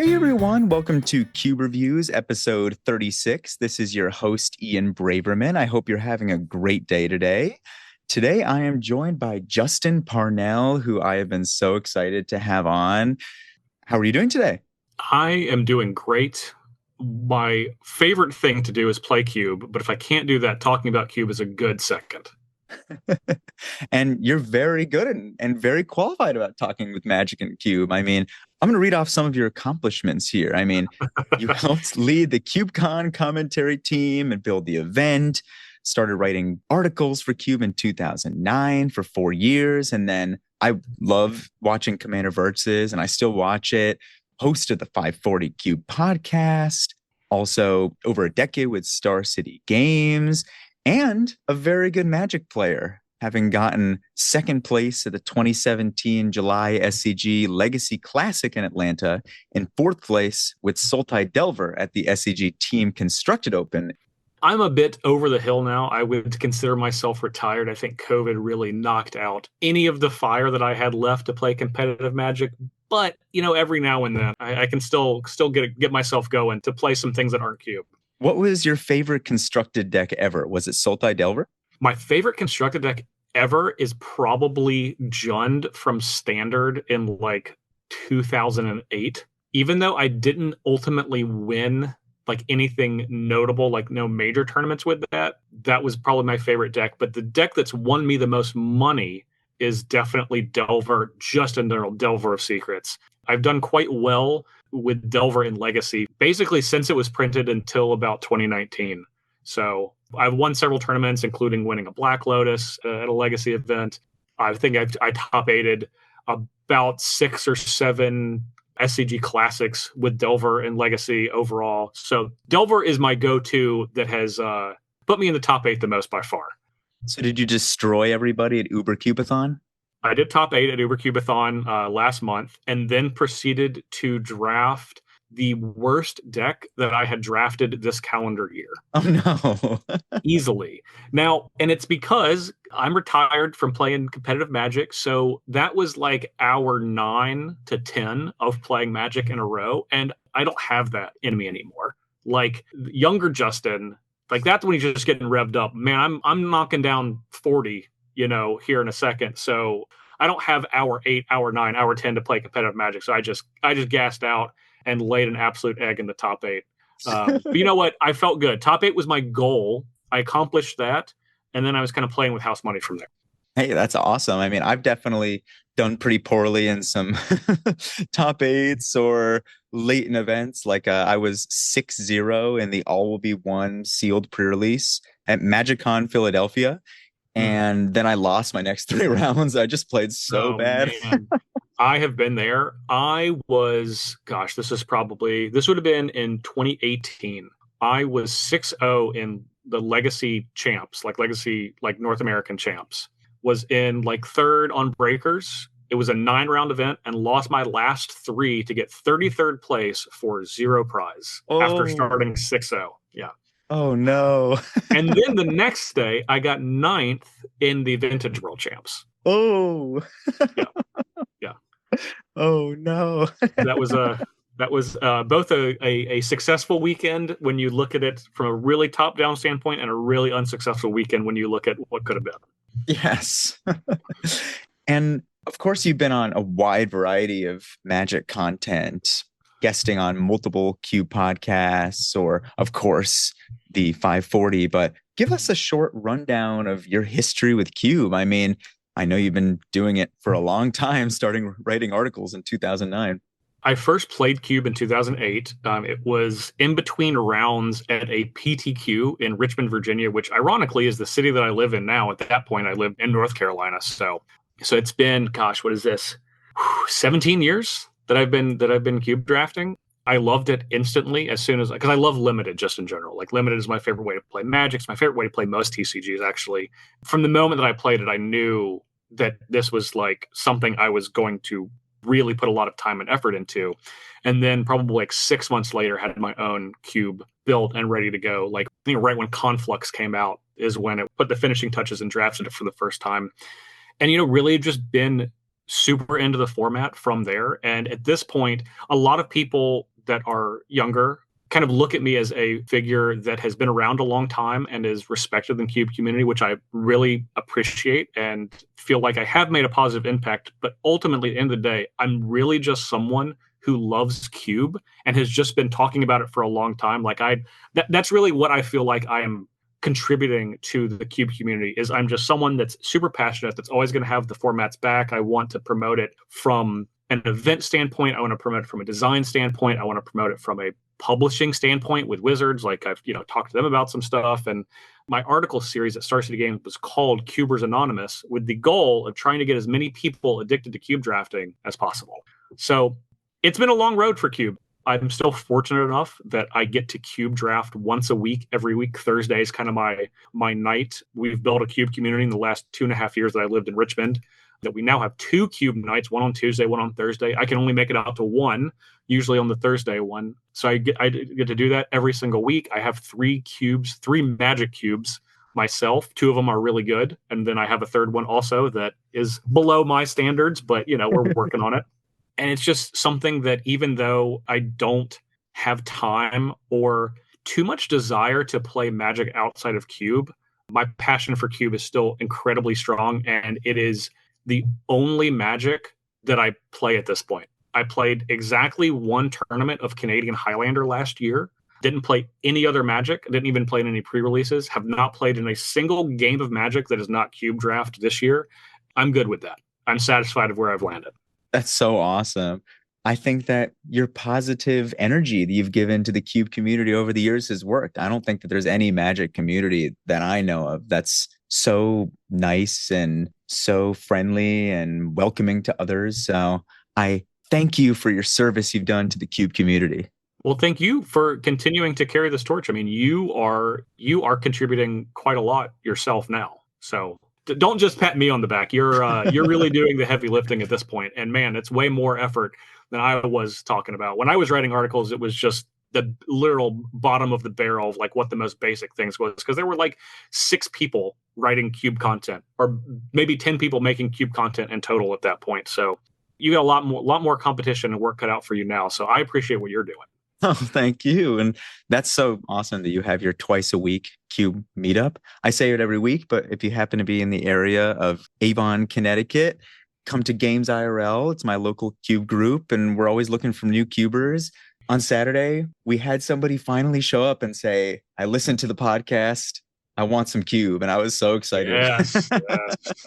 Hey everyone, welcome to Cuberviews, episode 36. This is your host, Ian Braverman. I hope you're having a great day today. Today, I am joined by Justin Parnell, who I have been so excited to have on. How are you doing today? I am doing great. My favorite thing to do is play Cube, but if I can't do that, talking about Cube is a good second. And you're very good and very qualified about talking with Magic and Cube. I mean, I'm going to read off some of your accomplishments here. I mean, you helped lead the CubeCon commentary team and build the event, started writing articles for Cube in 2009 for 4 years. And then I love watching Commander Versus, and I still watch it. Hosted the 540 Cube podcast, also over a decade with Star City Games, and a very good Magic player, having gotten second place at the 2017 July SCG Legacy Classic in Atlanta, and fourth place with Sultai Delver at the SCG Team Constructed Open. I'm a bit over the hill now. I would consider myself retired. I think COVID really knocked out any of the fire that I had left to play competitive Magic. But, every now and then I can still get myself going to play some things that aren't Cube. What was your favorite constructed deck ever? Was it Sultai Delver? My favorite constructed deck ever is probably Jund from Standard in 2008. Even though I didn't ultimately win anything notable, no major tournaments with that was probably my favorite deck. But the deck that's won me the most money is definitely Delver, just in general, Delver of Secrets. I've done quite well with Delver in Legacy, basically since it was printed until about 2019. So I've won several tournaments, including winning a Black Lotus at a Legacy event. I think I top eighted about 6 or 7 SCG Classics with Delver and Legacy overall. So Delver is my go-to that has put me in the top 8 the most by far. So did you destroy everybody at Uber Cubathon? I did top 8 at Uber Cubathon last month, and then proceeded to draft the worst deck that I had drafted this calendar year. Oh, no. Easily. Now, and it's because I'm retired from playing competitive Magic, so that was hour 9 to 10 of playing Magic in a row, and I don't have that in me anymore. Younger Justin, that's when he's just getting revved up. Man, I'm knocking down 40, here in a second. So I don't have hour 8, hour 9, hour 10 to play competitive Magic. So I just gassed out and laid an absolute egg in the top 8. But you know what? I felt good. Top 8 was my goal. I accomplished that. And then I was kind of playing with house money from there. Hey, that's awesome. I mean, I've definitely done pretty poorly in some top 8s or late in events. I was 6-0 in the All Will Be One sealed pre-release at MagicCon Philadelphia. And then I lost my next 3 rounds. I just played so bad. I have been there. I was, this would have been in 2018. I was 6-0 in the Legacy champs, Legacy, North American champs. Was in 3rd on Breakers. It was a 9-round event and lost my last 3 to get 33rd place for 0 prize after starting 6-0. Yeah. Oh, no. And then the next day, I got 9th in the Vintage World Champs. Oh. Yeah. Oh, no. That was both a successful weekend when you look at it from a really top-down standpoint, and a really unsuccessful weekend when you look at what could have been. Yes. And of course, you've been on a wide variety of Magic content, guesting on multiple Cube podcasts, or of course the 540, but give us a short rundown of your history with Cube. I mean, I know you've been doing it for a long time, starting writing articles in 2009. I first played Cube in 2008. It was in between rounds at a PTQ in Richmond, Virginia, which ironically is the city that I live in now. At that point, I lived in North Carolina. So it's been, what is this? 17 years that I've been Cube drafting. I loved it instantly because I love Limited just in general. Limited is my favorite way to play Magic. It's my favorite way to play most TCGs, actually. From the moment that I played it, I knew that this was something I was going to really put a lot of time and effort into. And then probably 6 months later, had my own Cube built and ready to go. I think right when Conflux came out is when it put the finishing touches and drafted it for the first time. And, really just been super into the format from there. And at this point, a lot of people that are younger kind of look at me as a figure that has been around a long time and is respected in the Cube community, which I really appreciate and feel like I have made a positive impact. But ultimately, at the end of the day, I'm really just someone who loves Cube and has just been talking about it for a long time. Like that's really what I feel like I am contributing to the Cube community. Is I'm just someone that's super passionate, that's always going to have the formats back. I want to promote it from an event standpoint. I want to promote it from a design standpoint. I want to promote it from a publishing standpoint with Wizards. Like I've talked to them about some stuff, and my article series at Star City Games was called Cubers Anonymous, with the goal of trying to get as many people addicted to cube drafting as possible. So it's been a long road for Cube. I'm still fortunate enough that I get to Cube draft once a week. Every week, Thursday is kind of my night. We've built a Cube community in the last 2.5 years that I lived in Richmond, that we now have 2 Cube nights, one on Tuesday, one on Thursday. I can only make it out to one, usually on the Thursday one. So I get to do that every single week. I have 3 Magic cubes myself. 2 of them are really good. And then I have a third one also that is below my standards, but we're working on it. And it's just something that, even though I don't have time or too much desire to play Magic outside of Cube, my passion for Cube is still incredibly strong. And it is the only Magic that I play at this point. I played exactly 1 tournament of Canadian Highlander last year. Didn't play any other Magic. Didn't even play in any pre-releases. Have not played in a single game of Magic that is not Cube Draft this year. I'm good with that. I'm satisfied with where I've landed. That's so awesome. I think that your positive energy that you've given to the Cube community over the years has worked. I don't think that there's any Magic community that I know of that's so nice and so friendly and welcoming to others. So I thank you for your service you've done to the Cube community. Well, thank you for continuing to carry this torch. I mean, you are contributing quite a lot yourself now. So don't just pat me on the back. You're really doing the heavy lifting at this point. And man, it's way more effort than I was talking about. When I was writing articles, it was just the literal bottom of the barrel of like what the most basic things was, because there were like 6 people writing Cube content, or maybe 10 people making Cube content in total at that point. So you got a lot more competition and work cut out for you now. So I appreciate what you're doing. Oh, thank you. And that's so awesome that you have your twice a week Cube meetup. I say it every week, but if you happen to be in the area of Avon, Connecticut, come to Games IRL. It's my local Cube group, and we're always looking for new Cubers. On Saturday, we had somebody finally show up and say, I listened to the podcast. I want some Cube. And I was so excited. Yes.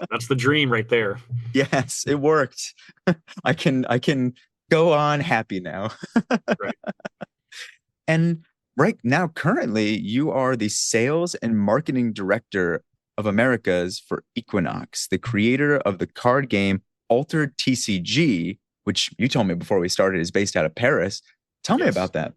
That's the dream right there. Yes, it worked. I can go on happy now. Right. And right now, currently, you are the sales and marketing director of Americas for Equinox, the creator of the card game Altered TCG, which you told me before we started is based out of Paris. Tell me about that.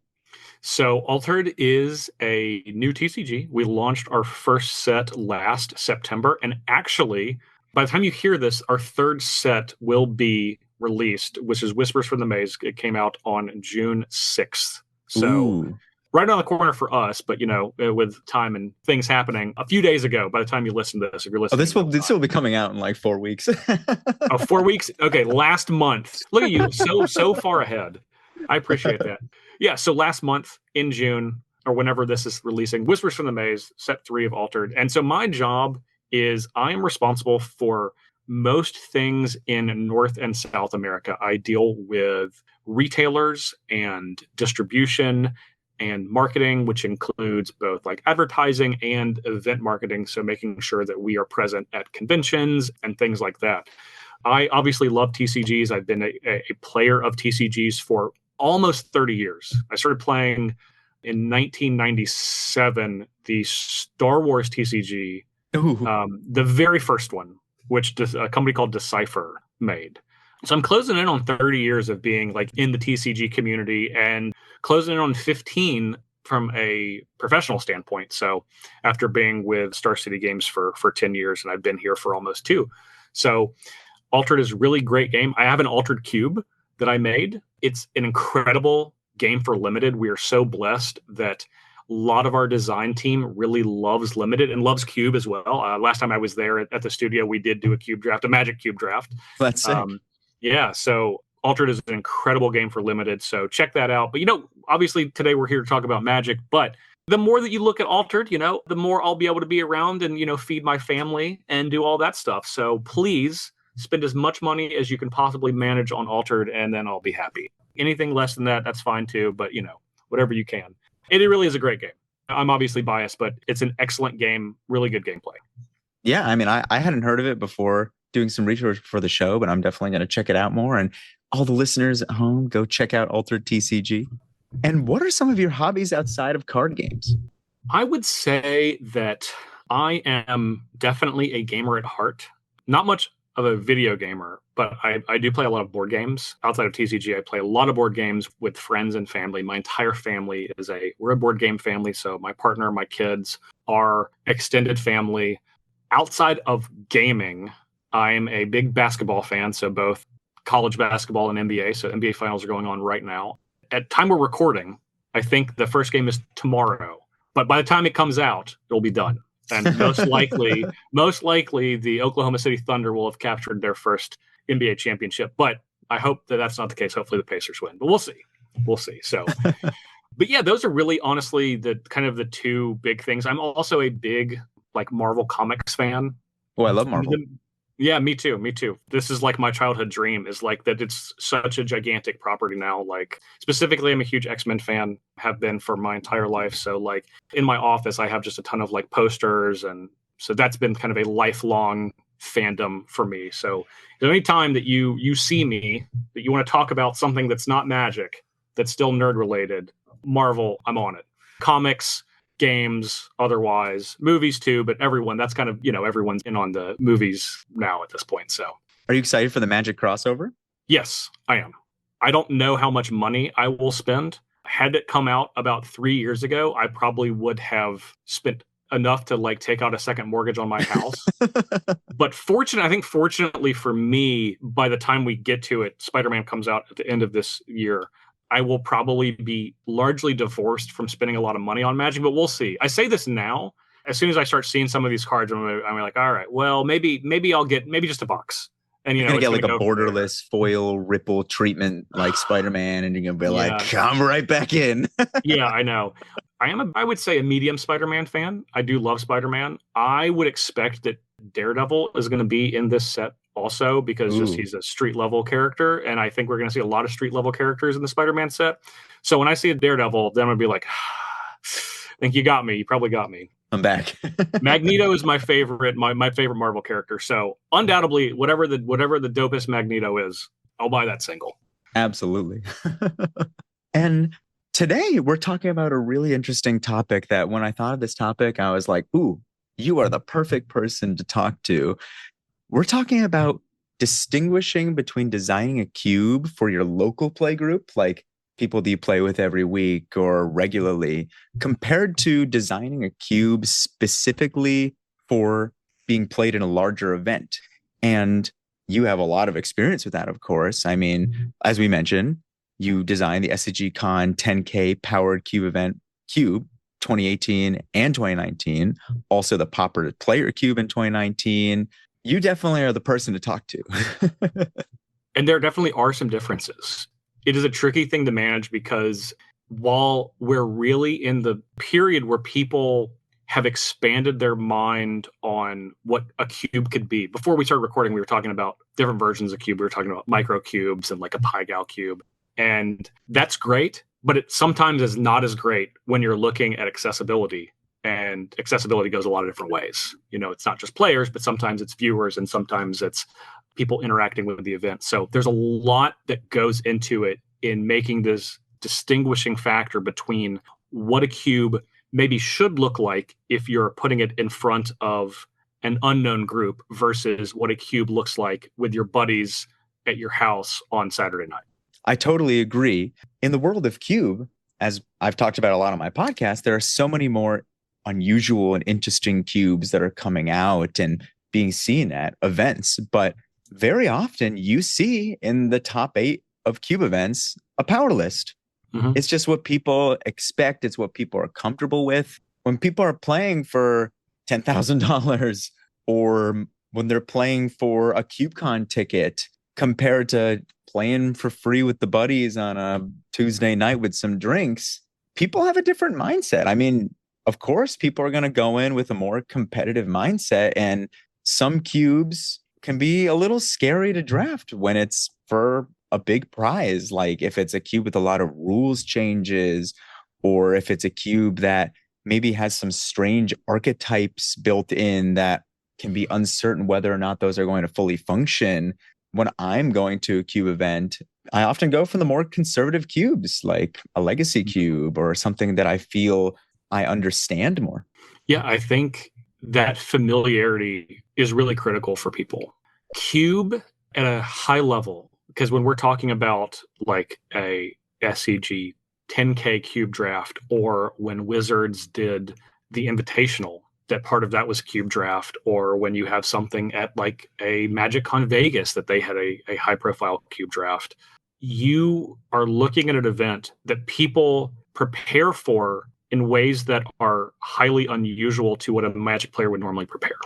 So Altered is a new TCG. We launched our first set last September. And actually, by the time you hear this, our third set will be released, which is Whispers from the Maze. It came out on June 6th. So Ooh. Right on the corner for us, but with time and things happening a few days ago, by the time you listen to this, if you're listening. This will be coming out in like 4 weeks. 4 weeks? Okay, last month. Look at you, so far ahead. I appreciate that. Yeah, so last month in June, or whenever this is releasing, Whispers from the Maze, set 3 of Altered. And so my job is I am responsible for most things in North and South America. I deal with retailers and distribution and marketing, which includes both like advertising and event marketing. So making sure that we are present at conventions and things like that. I obviously love TCGs. I've been a player of TCGs for almost 30 years. I started playing in 1997, the Star Wars TCG, the very first one, which a company called Decipher made. So I'm closing in on 30 years of being like in the TCG community, and closing in on 15 from a professional standpoint. So after being with Star City Games for 10 years, and I've been here for almost 2. So Altered is a really great game. I have an Altered Cube that I made. It's an incredible game for Limited. We are so blessed that a lot of our design team really loves Limited and loves Cube as well. Last time I was there at the studio, we did do a Cube draft, a Magic Cube draft. That's sick. Yeah, so Altered is an incredible game for limited, so check that out. But obviously today we're here to talk about Magic, but the more that you look at Altered, the more I'll be able to be around and feed my family and do all that stuff. So please spend as much money as you can possibly manage on Altered, and then I'll be happy. Anything less than that, that's fine too, but whatever you can. It really is a great game. I'm obviously biased, but it's an excellent game, really good gameplay. Yeah, I mean, I hadn't heard of it before doing some research for the show, but I'm definitely going to check it out more. And all the listeners at home, go check out Altered TCG. And what are some of your hobbies outside of card games? I would say that I am definitely a gamer at heart. Not much of a video gamer, but I do play a lot of board games. Outside of TCG, I play a lot of board games with friends and family. My entire family we're a board game family. So my partner, my kids, our extended family. Outside of gaming, I'm a big basketball fan. So both college basketball and NBA. So NBA finals are going on right now. At time we're recording, I think the first game is tomorrow. But by the time it comes out, it'll be done. And most likely, the Oklahoma City Thunder will have captured their first NBA championship. But I hope that that's not the case. Hopefully the Pacers win. But we'll see. We'll see. So, but yeah, those are really honestly the kind of the two big things. I'm also a big Marvel Comics fan. Oh, I love Marvel. Yeah, me too. Me too. This is my childhood dream is that it's such a gigantic property now. Specifically, I'm a huge X-Men fan, have been for my entire life. So in my office, I have just a ton of posters. And so that's been kind of a lifelong fandom for me. So any time that you see me, that you want to talk about something that's not Magic, that's still nerd related, Marvel, I'm on it. Comics, games, otherwise, movies too, but that's kind of, everyone's in on the movies now at this point. So are you excited for the Magic crossover? Yes, I am. I don't know how much money I will spend. Had it come out about 3 years ago, I probably would have spent enough to take out a second mortgage on my house. But fortunately for me, by the time we get to it, Spider-Man comes out at the end of this year. I will probably be largely divorced from spending a lot of money on Magic, but we'll see. I say this now. As soon as I start seeing some of these cards, I'm like, all right, well, maybe I'll get just a box. And you're gonna get a borderless foil ripple treatment like Spider-Man, and you're gonna be like, I'm right back in. Yeah, I know. I would say a medium Spider-Man fan. I do love Spider-Man. I would expect that Daredevil is going to be in this set also because he's a street level character, and I think we're going to see a lot of street level characters in the Spider-Man set. So when I see a Daredevil, then I'm going to be like, I think you got me. You probably got me. I'm back. Magneto is my favorite Marvel character. So undoubtedly, whatever the dopest Magneto is, I'll buy that single. Absolutely. And today we're talking about a really interesting topic that when I thought of this topic, I was like, ooh, you are the perfect person to talk to. We're talking about distinguishing between designing a cube for your local play group, like people that you play with every week or regularly, compared to designing a cube specifically for being played in a larger event. And you have a lot of experience with that, of course. I mean, as we mentioned, you designed the SCG Con 10K powered cube event, Cube 2018 and 2019, also the Pauper Player Cube in 2019. You definitely are the person to talk to. And there definitely are some differences. It is a tricky thing to manage because while we're really in the period where people have expanded their mind on what a cube could be. Before we started recording, we were talking about different versions of cube. We were talking about micro cubes and like a PyGal cube. And that's great, but it sometimes is not as great when you're looking at accessibility. And accessibility goes a lot of different ways. You know, it's not just players, but sometimes it's viewers and sometimes it's people interacting with the event. So there's a lot that goes into it in making this distinguishing factor between what a cube maybe should look like if you're putting it in front of an unknown group versus what a cube looks like with your buddies at your house on Saturday night. I totally agree. In the world of cube, as I've talked about a lot on my podcast, there are so many more unusual and interesting cubes that are coming out and being seen at events. But very often you see in the top 8 of cube events a power list. Mm-hmm. It's just what people expect. It's what people are comfortable with. When people are playing for $10,000 or when they're playing for a CubeCon ticket, compared to playing for free with the buddies on a Tuesday night with some drinks, people have a different mindset. I mean, of course, people are going to go in with a more competitive mindset, and some cubes can be a little scary to draft when it's for a big prize. Like if it's a cube with a lot of rules changes, or if it's a cube that maybe has some strange archetypes built in that can be uncertain whether or not those are going to fully function. When I'm going to a cube event, I often go for the more conservative cubes, like a legacy cube or something that I feel I understand more. Yeah, I think that familiarity is really critical for people. Cube at a high level, because when we're talking about like a SCG 10K cube draft, or when Wizards did the Invitational, that part of that was cube draft, or when you have something at like a Magic Con Vegas that they had a high profile cube draft, you are looking at an event that people prepare for in ways that are highly unusual to what a Magic player would normally prepare.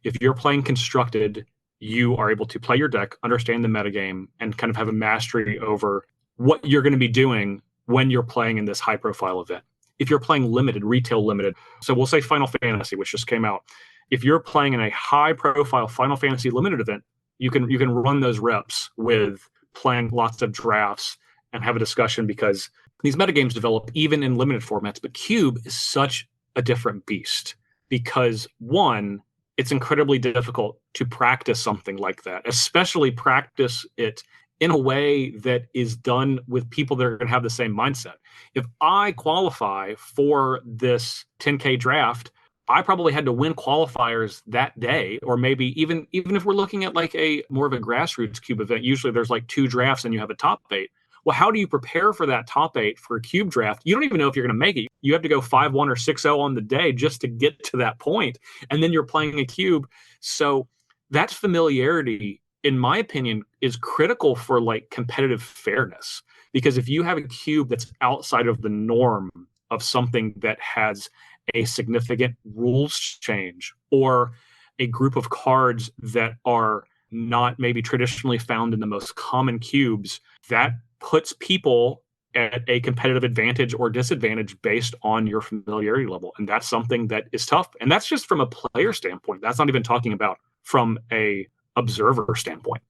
If you're playing constructed, you are able to play your deck, understand the metagame, and kind of have a mastery over what you're going to be doing when you're playing in this high profile event. If you're playing limited, retail limited, so we'll say Final Fantasy, which just came out. If you're playing in a high profile Final Fantasy limited event, you can run those reps with playing lots of drafts and have a discussion, because these metagames develop even in limited formats. But Cube is such a different beast because, one, it's incredibly difficult to practice something like that, especially practice it in a way that is done with people that are going to have the same mindset. If I qualify for this 10K draft, I probably had to win qualifiers that day, or maybe even if we're looking at like a more of a grassroots cube event, usually there's like 2 drafts and you have a top 8. Well, how do you prepare for that top 8 for a cube draft? You don't even know if you're going to make it. You have to go 5-1 or 6-0 on the day just to get to that point, and then you're playing a cube. So that familiarity, in my opinion, is critical for like competitive fairness, because if you have a cube that's outside of the norm of something that has a significant rules change, or a group of cards that are not maybe traditionally found in the most common cubes, that puts people at a competitive advantage or disadvantage based on your familiarity level. And that's something that is tough. And that's just from a player standpoint. That's not even talking about from a observer standpoint.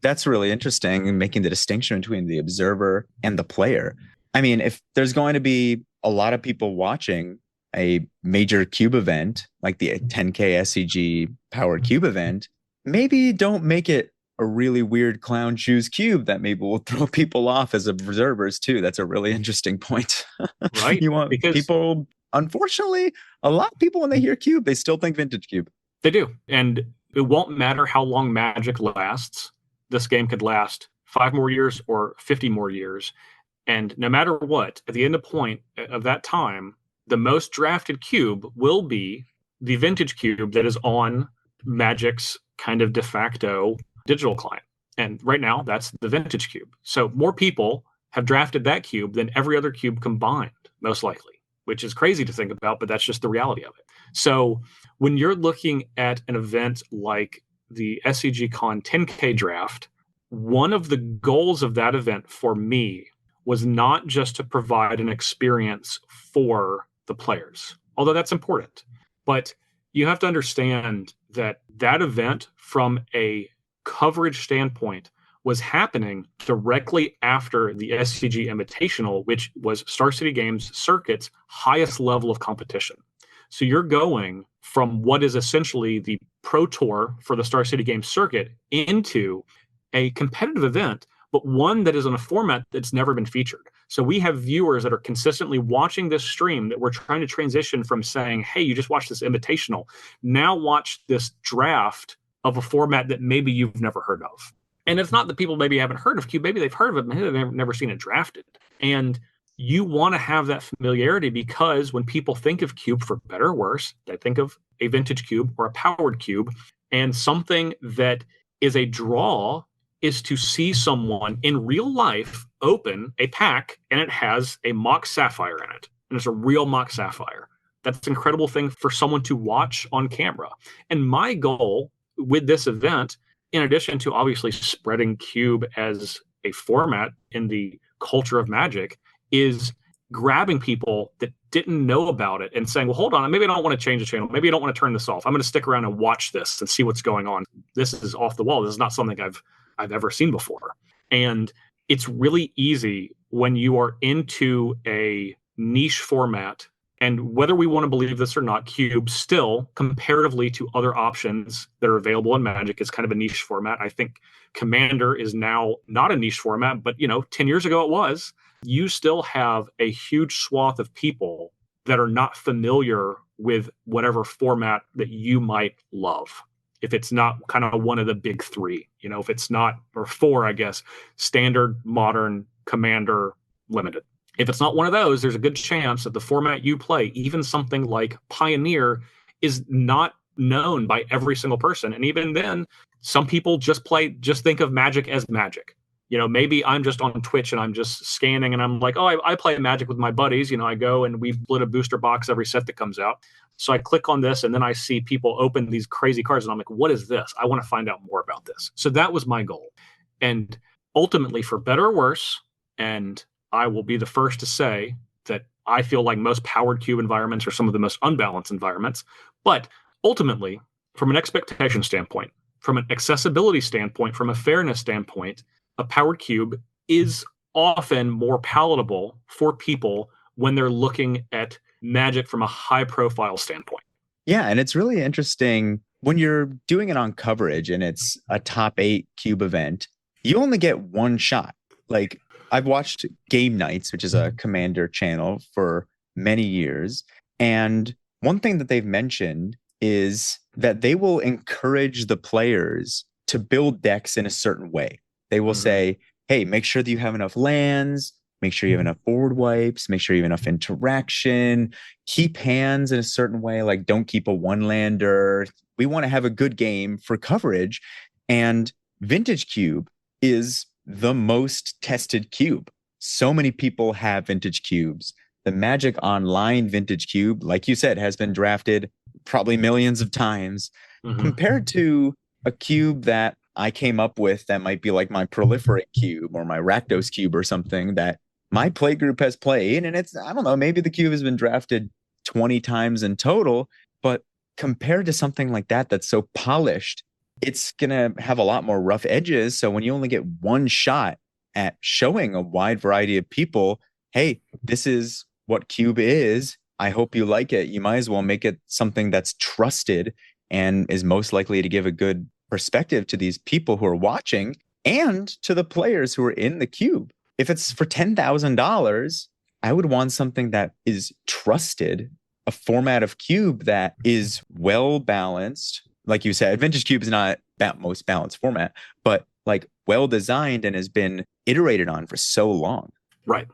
That's really interesting, making the distinction between the observer and the player. I mean, if there's going to be a lot of people watching a major cube event like the 10K SCG powered cube event, maybe don't make it a really weird clown shoes cube that maybe will throw people off as observers too. That's a really interesting point. Right? You want Because people, unfortunately, a lot of people when they hear cube, they still think vintage cube. they do. And it won't matter how long Magic lasts. This game could last 5 more years or 50 more years. And no matter what, at the end of that time, the most drafted cube will be the vintage cube that is on Magic's kind of de facto digital client. And right now, that's the vintage cube. So more people have drafted that cube than every other cube combined, most likely, which is crazy to think about, but that's just the reality of it. So when you're looking at an event like the SCG Con 10K draft, one of the goals of that event for me was not just to provide an experience for the players, although that's important, but you have to understand that that event from a coverage standpoint was happening directly after the SCG Invitational, which was Star City Games Circuit's highest level of competition. So you're going from what is essentially the Pro Tour for the Star City Games Circuit into a competitive event, but one that is in a format that's never been featured. So we have viewers that are consistently watching this stream that we're trying to transition from saying, hey, you just watched this Invitational. Now watch this draft of a format that maybe you've never heard of. And it's not that people maybe haven't heard of Cube. Maybe they've heard of it, maybe they've never seen it drafted. And you want to have that familiarity, because when people think of Cube, for better or worse, they think of a vintage cube or a powered cube. And something that is a draw is to see someone in real life open a pack and it has a mock sapphire in it. And it's a real mock sapphire. That's an incredible thing for someone to watch on camera. And my goal with this event in addition to obviously spreading Cube as a format in the culture of Magic, is grabbing people that didn't know about it and saying, well, hold on, maybe I don't want to change the channel. Maybe I don't want to turn this off. I'm going to stick around and watch this and see what's going on. This is off the wall. This is not something I've ever seen before. And it's really easy when you are into a niche format. And whether we want to believe this or not, Cube still, comparatively to other options that are available in Magic, is kind of a niche format. I think Commander is now not a niche format, but 10 years ago it was. You still have a huge swath of people that are not familiar with whatever format that you might love. If it's not kind of one of the big three, if it's not, or four, I guess, Standard, Modern, Commander, Limited. If it's not one of those, there's a good chance that the format you play, even something like Pioneer, is not known by every single person. And even then, some people just think of Magic as Magic. Maybe I'm just on Twitch and I'm just scanning and I'm like, oh, I play Magic with my buddies. I go and we split a booster box every set that comes out. So I click on this and then I see people open these crazy cards and I'm like, what is this? I want to find out more about this. So that was my goal. And ultimately, for better or worse, and I will be the first to say that I feel like most powered Cube environments are some of the most unbalanced environments. But ultimately, from an expectation standpoint, from an accessibility standpoint, from a fairness standpoint, a powered Cube is often more palatable for people when they're looking at Magic from a high profile standpoint. Yeah, and it's really interesting when you're doing it on coverage and it's a top 8 Cube event, you only get one shot. Like, I've watched Game Nights, which is a Commander channel, for many years. And one thing that they've mentioned is that they will encourage the players to build decks in a certain way. They will say, hey, make sure that you have enough lands, make sure you have enough board wipes, make sure you have enough interaction, keep hands in a certain way, like don't keep a one-lander. We want to have a good game for coverage. And Vintage Cube is the most tested cube. So many people have vintage cubes. The Magic Online vintage cube, like you said, has been drafted probably millions of times, compared to a cube that I came up with that might be like my Proliferate cube or my Rakdos cube or something that my Playgroup has played. And it's, I don't know, maybe the cube has been drafted 20 times in total, but compared to something like that that's so polished, it's going to have a lot more rough edges. So when you only get one shot at showing a wide variety of people, hey, this is what Cube is. I hope you like it. You might as well make it something that's trusted and is most likely to give a good perspective to these people who are watching and to the players who are in the Cube. If it's for $10,000, I would want something that is trusted, a format of Cube that is well balanced. Like you said, Vintage Cube is not that most balanced format, but like well designed and has been iterated on for so long. Right.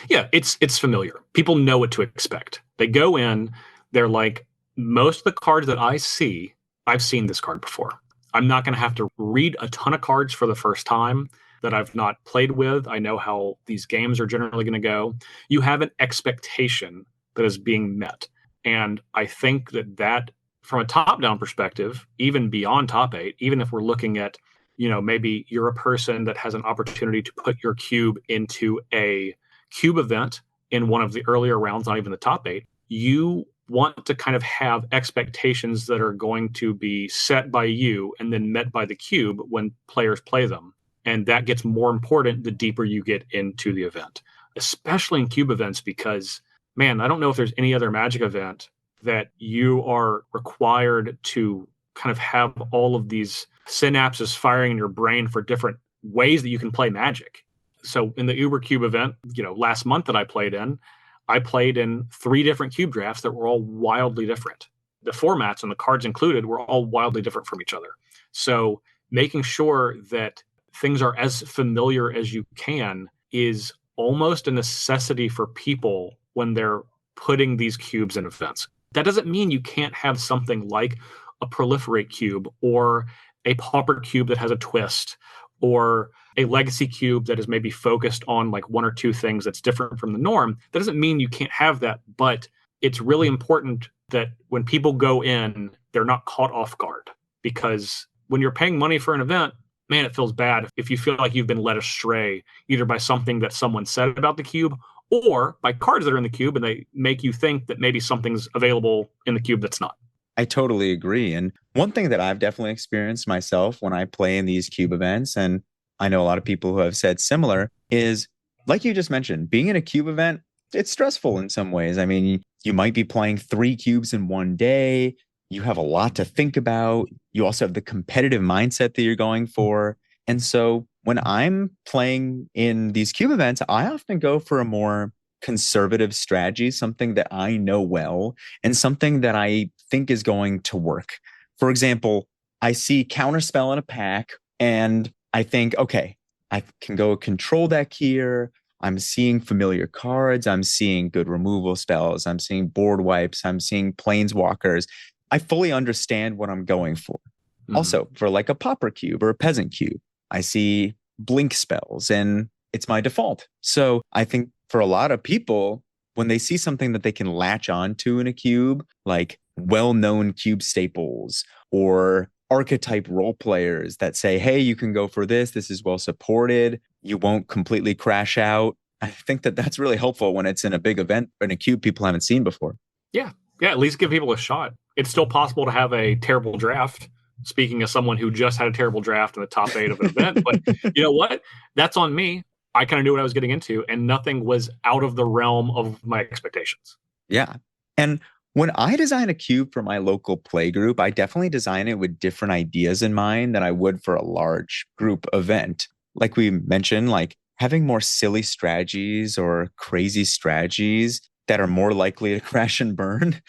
Yeah, it's familiar. People know what to expect. They go in, they're like, most of the cards that I see, I've seen this card before. I'm not going to have to read a ton of cards for the first time that I've not played with. I know how these games are generally going to go. You have an expectation that is being met. And I think that from a top-down perspective, even beyond top 8, even if we're looking at, maybe you're a person that has an opportunity to put your cube into a Cube event in one of the earlier rounds, not even the top 8, you want to kind of have expectations that are going to be set by you and then met by the Cube when players play them. And that gets more important the deeper you get into the event, especially in Cube events, because, man, I don't know if there's any other Magic event that you are required to kind of have all of these synapses firing in your brain for different ways that you can play Magic. So in the Uber Cube event, last month that I played in 3 different Cube drafts that were all wildly different. The formats and the cards included were all wildly different from each other. So making sure that things are as familiar as you can is almost a necessity for people when they're putting these cubes in events. That doesn't mean you can't have something like a Proliferate cube or a Pauper cube that has a twist, or a legacy cube that is maybe focused on like 1 or 2 things that's different from the norm. That doesn't mean you can't have that, but it's really important that when people go in, they're not caught off guard, because when you're paying money for an event, man, it feels bad if you feel like you've been led astray either by something that someone said about the cube or by cards that are in the cube and they make you think that maybe something's available in the cube that's not. I totally agree. And one thing that I've definitely experienced myself when I play in these cube events, and I know a lot of people who have said similar, is like you just mentioned, being in a cube event, it's stressful in some ways. I mean, you might be playing 3 cubes in one day. You have a lot to think about. You also have the competitive mindset that you're going for. And so when I'm playing in these cube events, I often go for a more conservative strategy, something that I know well and something that I think is going to work. For example, I see counterspell in a pack and I think, okay, I can go control deck here. I'm seeing familiar cards. I'm seeing good removal spells. I'm seeing board wipes. I'm seeing planeswalkers. I fully understand what I'm going for. Mm-hmm. Also, for like a pauper cube or a peasant cube, I see blink spells and it's my default. So I think for a lot of people, when they see something that they can latch onto in a cube, like well-known cube staples or archetype role players that say, hey, you can go for this. This is well supported. You won't completely crash out. I think that that's really helpful when it's in a big event in a cube people haven't seen before. Yeah. Yeah. At least give people a shot. It's still possible to have a terrible draft. Speaking as someone who just had a terrible draft in the top 8 of an event, but you know what? That's on me. I kind of knew what I was getting into and nothing was out of the realm of my expectations. Yeah. And when I design a cube for my local play group, I definitely design it with different ideas in mind than I would for a large group event. Like we mentioned, like having more silly strategies or crazy strategies that are more likely to crash and burn.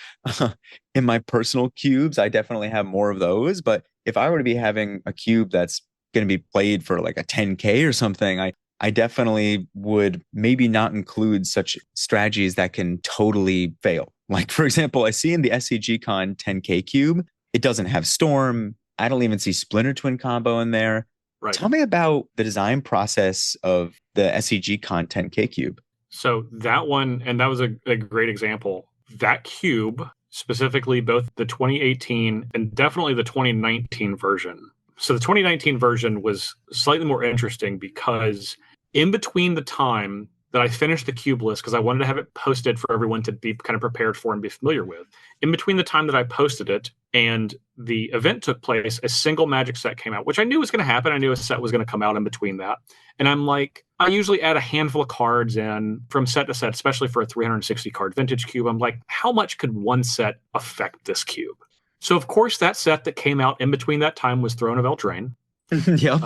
In my personal cubes, I definitely have more of those. But if I were to be having a cube that's going to be played for like a 10K or something, I definitely would maybe not include such strategies that can totally fail. Like, for example, I see in the SCG Con 10K cube, it doesn't have Storm. I don't even see Splinter Twin combo in there. Right. Tell me about the design process of the SCG Con 10K cube. So that one, and that was a great example. That cube, specifically both the 2018 and definitely the 2019 version. So the 2019 version was slightly more interesting because in between the time that I finished the cube list, because I wanted to have it posted for everyone to be kind of prepared for and be familiar with, in between the time that I posted it and the event took place, a single Magic set came out, which I knew was going to happen. I knew a set was going to come out in between that. And I'm like, I usually add a handful of cards in from set to set, especially for a 360 card vintage cube. I'm like, how much could one set affect this cube? So, of course, that set that came out in between that time was Throne of Eldraine. Yep.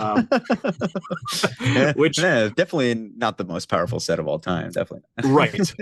Which definitely not the most powerful set of all time. Definitely. Right.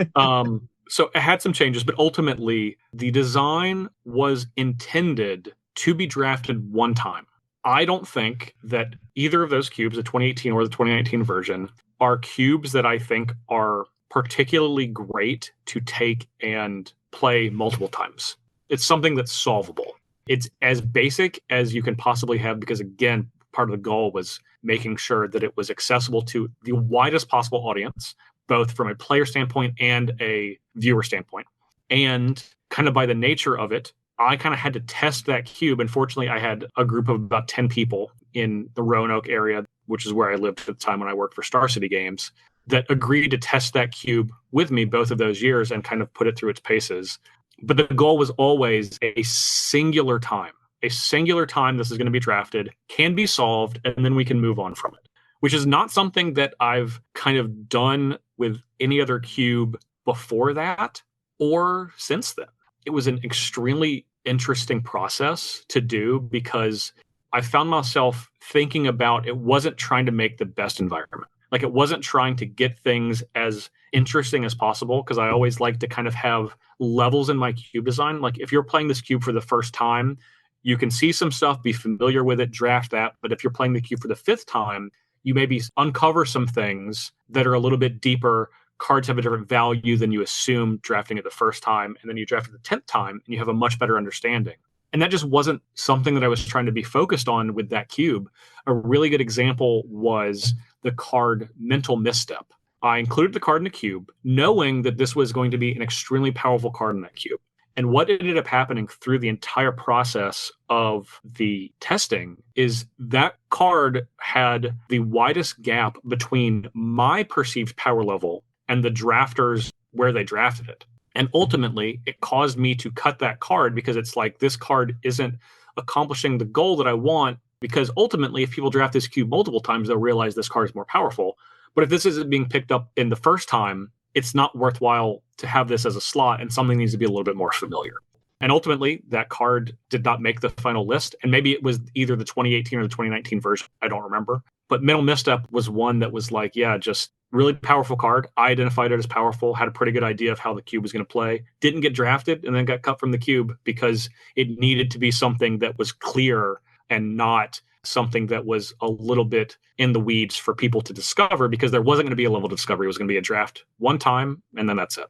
So it had some changes, but ultimately the design was intended to be drafted one time. I don't think that either of those cubes, the 2018 or the 2019 version, are cubes that I think are particularly great to take and play multiple times. It's something that's solvable. It's as basic as you can possibly have because, again, part of the goal was making sure that it was accessible to the widest possible audience, both from a player standpoint and a viewer standpoint. And kind of by the nature of it, I kind of had to test that cube. And fortunately, I had a group of about 10 people in the Roanoke area, which is where I lived at the time when I worked for Star City Games, that agreed to test that cube with me both of those years and kind of put it through its paces. But the goal was always a singular time this is going to be drafted, can be solved, and then we can move on from it, which is not something that I've kind of done with any other cube before that or since then. It was an extremely interesting process to do because I found myself thinking about it wasn't trying to make the best environment. Like it wasn't trying to get things as interesting as possible because I always like to kind of have levels in my cube design. Like if you're playing this cube for the first time, you can see some stuff, be familiar with it, draft that. But if you're playing the cube for the 5th time, you maybe uncover some things that are a little bit deeper. Cards have a different value than you assume drafting it the first time. And then you draft it the 10th time and you have a much better understanding. And that just wasn't something that I was trying to be focused on with that cube. A really good example was the card Mental Misstep. I included the card in the cube, knowing that this was going to be an extremely powerful card in that cube. And what ended up happening through the entire process of the testing is that card had the widest gap between my perceived power level and the drafters where they drafted it. And ultimately, it caused me to cut that card because it's like, this card isn't accomplishing the goal that I want, because ultimately, if people draft this cube multiple times, they'll realize this card is more powerful. But if this isn't being picked up in the first time, it's not worthwhile to have this as a slot, and something needs to be a little bit more familiar. And ultimately, that card did not make the final list. And maybe it was either the 2018 or the 2019 version. I don't remember. But Mental Misstep was one that was like, yeah, just really powerful card. I identified it as powerful, had a pretty good idea of how the cube was going to play. Didn't get drafted, and then got cut from the cube because it needed to be something that was clear and not something that was a little bit in the weeds for people to discover, because there wasn't going to be a level of discovery. It was going to be a draft one time, and then that's it.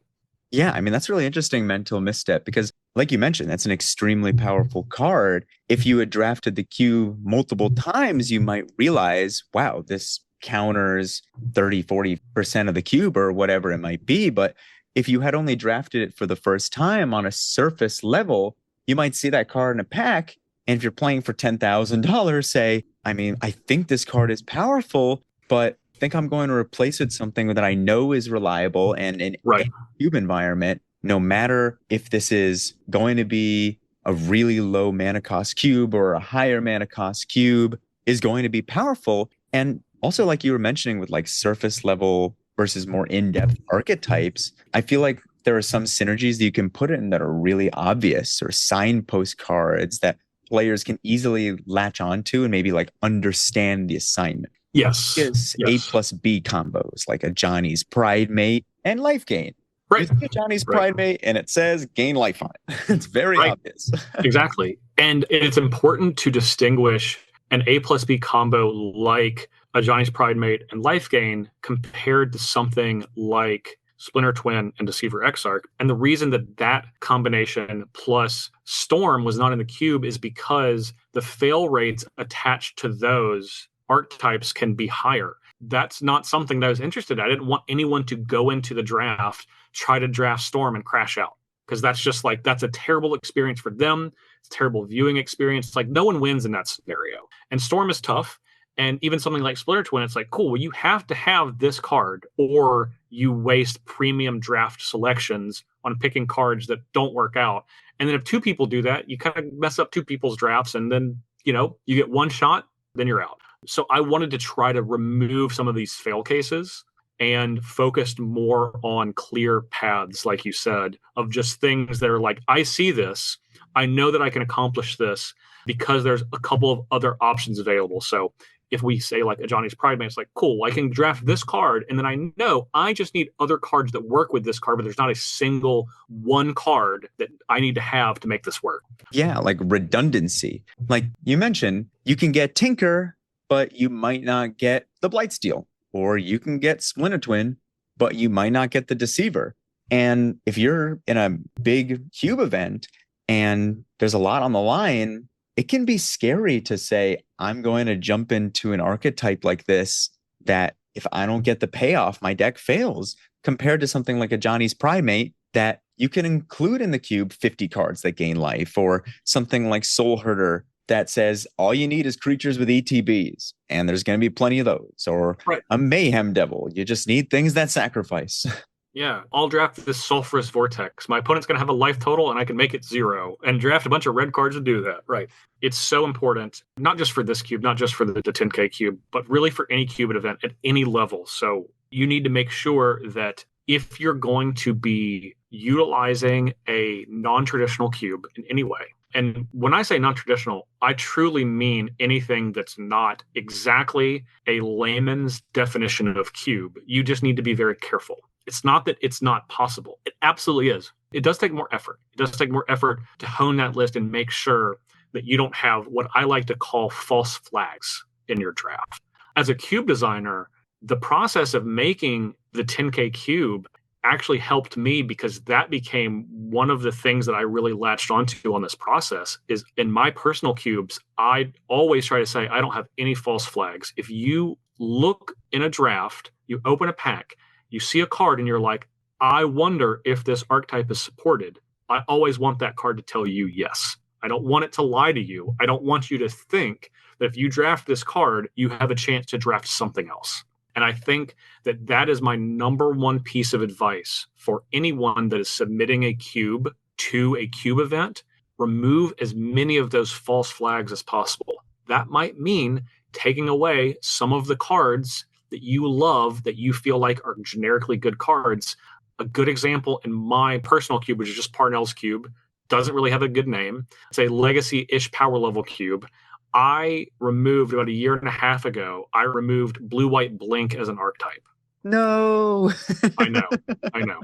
Yeah, I mean, that's really interesting, Mental Misstep, because like you mentioned, that's an extremely powerful card. If you had drafted the cube multiple times, you might realize, wow, this counters 30-40% of the cube or whatever it might be. But if you had only drafted it for the first time on a surface level, you might see that card in a pack. And if you're playing for $10,000, say, I mean, I think this card is powerful, but I think I'm going to replace it with something that I know is reliable, and in Right. any cube environment, no matter if this is going to be a really low mana cost cube or a higher mana cost cube, is going to be powerful. And also, like you were mentioning with like surface level versus more in-depth archetypes, I feel like there are some synergies that you can put in that are really obvious, or signpost cards that players can easily latch onto and maybe like understand the assignment. Yes. Is A plus B combos, like a Johnny's Pride Mate and Life Gain. Right. You see a Johnny's Pride Mate and it says gain life on it. It's very obvious. Exactly. And it's important to distinguish an A plus B combo like a Johnny's Pride Mate and Life Gain compared to something like Splinter Twin and Deceiver Exarch. And the reason that that combination plus Storm was not in the cube is because the fail rates attached to those archetypes can be higher. That's not something that I was interested in. I didn't want anyone to go into the draft, try to draft Storm and crash out, because that's just like, that's a terrible experience for them. It's a terrible viewing experience. It's like no one wins in that scenario. And Storm is tough. And even something like Splinter Twin, it's like, cool, well, you have to have this card or you waste premium draft selections on picking cards that don't work out. And then if two people do that, you kind of mess up two people's drafts, and then, you get one shot, then you're out. So I wanted to try to remove some of these fail cases and focused more on clear paths, like you said, of just things that are like, I see this, I know that I can accomplish this because there's a couple of other options available. So if we say like a Johnny's Pride Mate, it's like, cool, I can draft this card, and then I know I just need other cards that work with this card, but there's not a single one card that I need to have to make this work. Yeah, like redundancy. Like you mentioned, you can get Tinker, but you might not get the Blightsteel. Or you can get Splinter Twin, but you might not get the Deceiver. And if you're in a big cube event and there's a lot on the line, it can be scary to say, I'm going to jump into an archetype like this that if I don't get the payoff, my deck fails, compared to something like a Johnny's Pride Mate that you can include in the cube 50 cards that gain life, or something like Soul Herder that says all you need is creatures with ETBs, and there's going to be plenty of those, or a Mayhem Devil. You just need things that sacrifice. Yeah, I'll draft this Sulphurous Vortex. My opponent's going to have a life total, and I can make it 0 and draft a bunch of red cards to do that. Right. It's so important, not just for this cube, not just for the 10K cube, but really for any cube event at any level. So you need to make sure that if you're going to be utilizing a non-traditional cube in any way, and when I say non-traditional, I truly mean anything that's not exactly a layman's definition of cube. You just need to be very careful. It's not that it's not possible. It absolutely is. It does take more effort. It does take more effort to hone that list and make sure that you don't have what I like to call false flags in your draft. As a cube designer, the process of making the 10K cube actually helped me, because that became one of the things that I really latched onto on this process. Is in my personal cubes, I always try to say, I don't have any false flags. If you look in a draft, you open a pack, you see a card and you're like, I wonder if this archetype is supported, I always want that card to tell you yes. I don't want it to lie to you. I don't want you to think that if you draft this card, you have a chance to draft something else. And I think that that is my number one piece of advice for anyone that is submitting a cube to a cube event. Remove as many of those false flags as possible. That might mean taking away some of the cards that you love that you feel like are generically good cards. A good example in my personal cube, which is just Parnell's cube, doesn't really have a good name. It's a legacy-ish power level cube. I removed about a year and a half ago, I removed blue-white blink as an archetype. No. I know.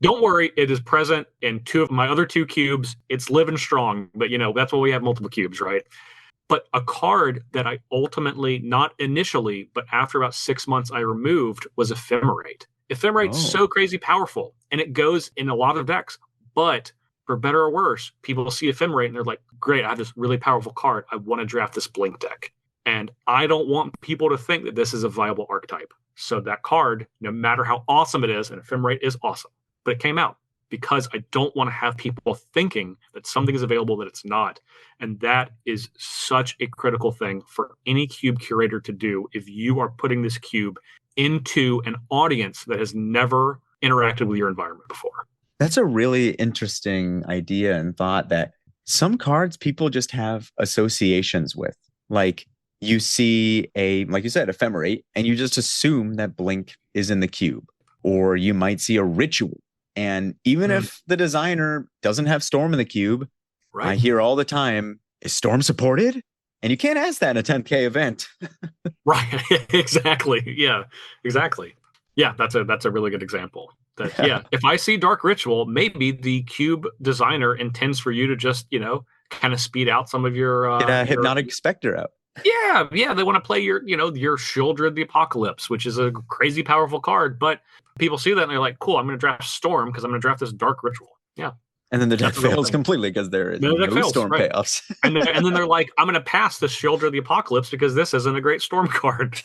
Don't worry, it is present in two of my other two cubes. It's living strong, but that's why we have multiple cubes, right? But a card that I ultimately, not initially, but after about 6 months I removed was Ephemerate. Ephemerate's so crazy powerful, and it goes in a lot of decks. But for better or worse, people see Ephemerate and they're like, great, I have this really powerful card. I want to draft this blink deck. And I don't want people to think that this is a viable archetype. So that card, no matter how awesome it is, and Ephemerate is awesome, but it came out because I don't want to have people thinking that something is available that it's not. And that is such a critical thing for any cube curator to do if you are putting this cube into an audience that has never interacted with your environment before. That's a really interesting idea and thought that some cards people just have associations with. Like you see like you said, Ephemerate, and you just assume that blink is in the cube. Or you might see a ritual. And even if the designer doesn't have Storm in the cube, right. I hear all the time, is Storm supported? And you can't ask that in a 10K event. Right. Exactly. Yeah, exactly. Yeah, that's a really good example. If I see Dark Ritual, maybe the cube designer intends for you to just, kind of speed out some of your Hypnotic Spectre out. Yeah, they want to play your Shieldred the Apocalypse, which is a crazy powerful card, but people see that and they're like, cool, I'm going to draft Storm because I'm going to draft this Dark Ritual. Yeah. And then the deck fails completely because there is no Storm payoffs. and then they're like, I'm going to pass this Shieldred the Apocalypse because this isn't a great Storm card.